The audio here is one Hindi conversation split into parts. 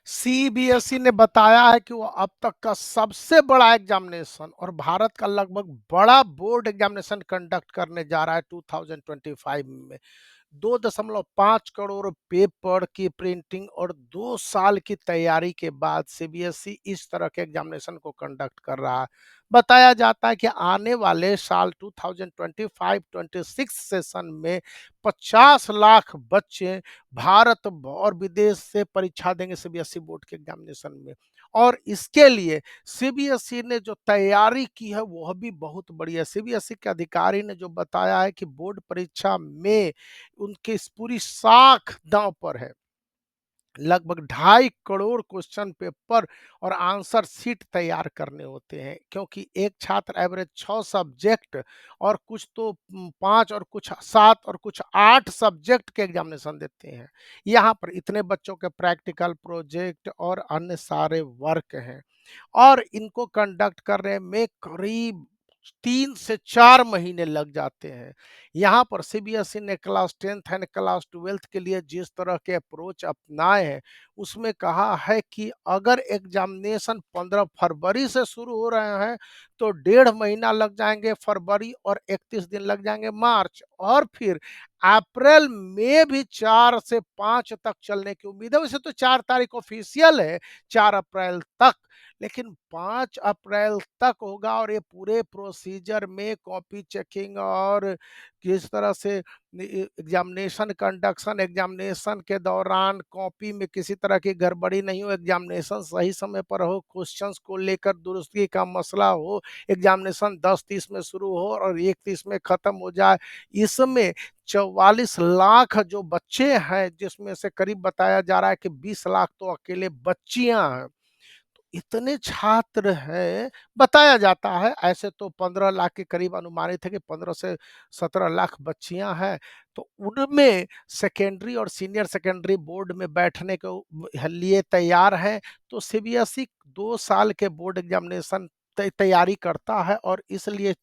सीबीएसई ने बताया है कि वो अब तक का सबसे बड़ा एग्जामिनेशन और भारत का लगभग बड़ा बोर्ड एग्जामिनेशन कंडक्ट करने जा रहा है 2025 में। 2.5 करोड़ पेपर की प्रिंटिंग और 2 साल की तैयारी के बाद सीबीएसई इस तरह के एग्जामिनेशन को कंडक्ट कर रहा है। बताया जाता है कि आने वाले साल 2025-26 सेशन में 50 लाख बच्चे भारत और विदेश से परीक्षा देंगे सीबीएसई बोर्ड के एग्जामिनेशन में। और इसके लिए सीबीएसई ने जो तैयारी की है वह भी बहुत बड़ी है। सीबीएसई के अधिकारी ने जो बताया है कि बोर्ड परीक्षा में उनकी इस पूरी साख दांव पर है। लगभग 2.5 करोड़ क्वेश्चन पेपर और आंसर शीट तैयार करने होते हैं, क्योंकि एक छात्र एवरेज 6 सब्जेक्ट और कुछ तो 5 और कुछ 7 और कुछ 8 सब्जेक्ट के एग्जामिनेशन देते हैं। यहाँ पर इतने बच्चों के प्रैक्टिकल प्रोजेक्ट और अन्य सारे वर्क हैं और इनको कंडक्ट करने में करीब 3 से 4 महीने लग जाते हैं। यहाँ पर सीबीएसई ने class 10th and class 12th के लिए जिस तरह के अप्रोच अपनाए हैं, उसमें कहा है कि अगर एग्जामिनेशन 15 फरवरी से शुरू हो रहे हैं, तो 1.5 महीना लग जाएँगे फरवरी और 31 दिन लग जाएँगे मार्च और फिर अप्रैल में भी 4 से 5 तक चलने की उम्मीद है। वैसे तो 4 तारीख ऑफ़िशियल है, 4 अप्रैल तक, लेकिन 5 अप्रैल तक होगा और ये पूरे प्रोसीजर में कॉपी चेकिंग और किस तरह से एग्जामिनेशन के दौरान कॉपी में किसी तरह की गड़बड़ी नहीं हो, एग्जामिनेशन सही समय पर हो, क्वेश्चंस को लेकर दुरुस्ती का मसला हो, एग्जामिनेशन 10:30 में शुरू हो और 1:30 में खत्म हो जाए। इसमें 44 लाख जो बच्चे हैं, जिसमें से करीब बताया जा रहा है कि 20 लाख तो अकेले बच्चियां हैं। इतने छात्र हैं, बताया जाता है, ऐसे तो 15 लाख के करीब अनुमानित है कि 15 से 17 लाख बच्चियां हैं, तो उनमें सेकेंडरी और सीनियर सेकेंडरी बोर्ड में बैठने को लिए तैयार हैं। तो सीबीएसई 2 साल के बोर्ड एग्जामिनेशन तैयारी करता है और इसलिए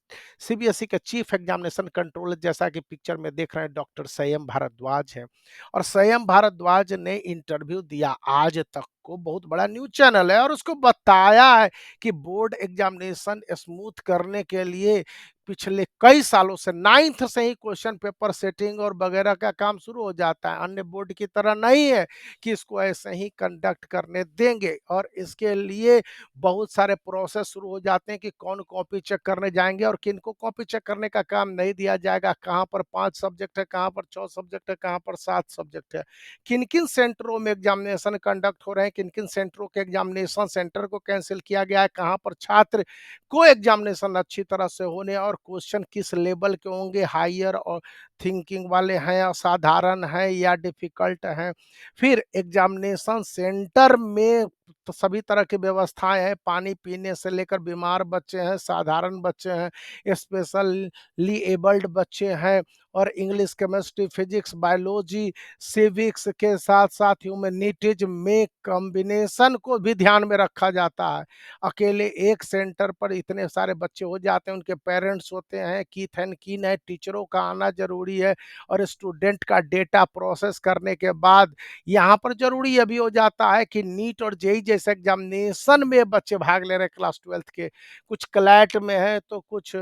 सीबीएसई के चीफ एग्जामिनेशन कंट्रोलर, जैसा कि पिक्चर में देख रहे हैं, डॉक्टर संयम भारद्वाज हैं। और संयम भारद्वाज ने इंटरव्यू दिया आज तक को, बहुत बड़ा न्यूज़ चैनल है, और उसको बताया है कि बोर्ड एग्जामिनेशन स्मूथ करने के लिए पिछले कई सालों से 9th से ही क्वेश्चन पेपर सेटिंग और वगैरह का काम शुरू हो जाता है। अन्य बोर्ड की तरह नहीं है कि इसको ऐसे ही कंडक्ट करने देंगे, और इसके लिए बहुत सारे प्रोसेस शुरू हो जाते हैं कि कौन कॉपी चेक करने जाएंगे और किनको कॉपी चेक करने का काम नहीं दिया जाएगा, कहाँ पर 5 सब्जेक्ट है, कहाँ पर 6 सब्जेक्ट है, कहाँ पर 7 सब्जेक्ट है, किन किन सेंटरों में एग्जामिनेशन कंडक्ट हो रहे हैं, किन किन सेंटरों के एग्जामिनेशन सेंटर को कैंसिल किया गया है, कहाँ पर छात्र को एग्जामिनेशन अच्छी तरह से होने और क्वेश्चन किस लेवल के होंगे, हायर और थिंकिंग वाले हैं, साधारण हैं या डिफिकल्ट हैं। फिर एग्जामिनेशन सेंटर में तो सभी तरह की व्यवस्थाएं हैं, पानी पीने से लेकर, बीमार बच्चे हैं, साधारण बच्चे हैं, स्पेशली एबल्ड बच्चे हैं, और English, chemistry, physics, biology, civics के साथ साथ ह्यूमैनिटीज में कॉम्बिनेशन को भी ध्यान में रखा जाता है। अकेले एक सेंटर पर इतने सारे बच्चे हो जाते हैं, उनके पेरेंट्स होते हैं, कीथ एंड कीन है, टीचरों का आना जरूरी है, और स्टूडेंट का डेटा प्रोसेस करने के बाद यहाँ पर जरूरी ये भी हो जाता है कि नीट और जेई जैसे एग्जामिनेशन में बच्चे भाग ले रहे हैं क्लास 12th के, कुछ क्लैट में है तो कुछ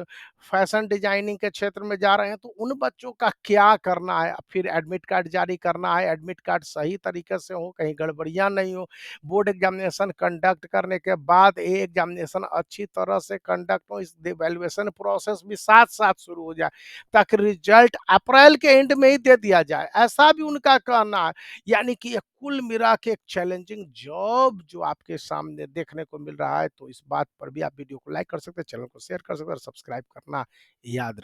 फैशन डिजाइनिंग के क्षेत्र में जा रहे हैं, तो उन बच्चों का क्या करना है। फिर एडमिट कार्ड जारी करना है, एडमिट कार्ड सही तरीके से हो, कहीं गड़बड़ियां नहीं हो, बोर्ड एग्जामिनेशन कंडक्ट करने के बाद ये एग्जामिनेशन अच्छी तरह से कंडक्ट हो, इस वैल्यूएशन प्रोसेस भी साथ साथ शुरू हो जाए, ताकि रिजल्ट अप्रैल के एंड में ही दे दिया जाए, ऐसा भी उनका कहना है। यानी कि एक कुल मिला के एक चैलेंजिंग जॉब जो आपके सामने देखने को मिल रहा है। तो इस बात पर भी आप वीडियो को लाइक कर सकते हैं, चैनल को शेयर कर सकते हैं और सब्सक्राइब करना याद रखें।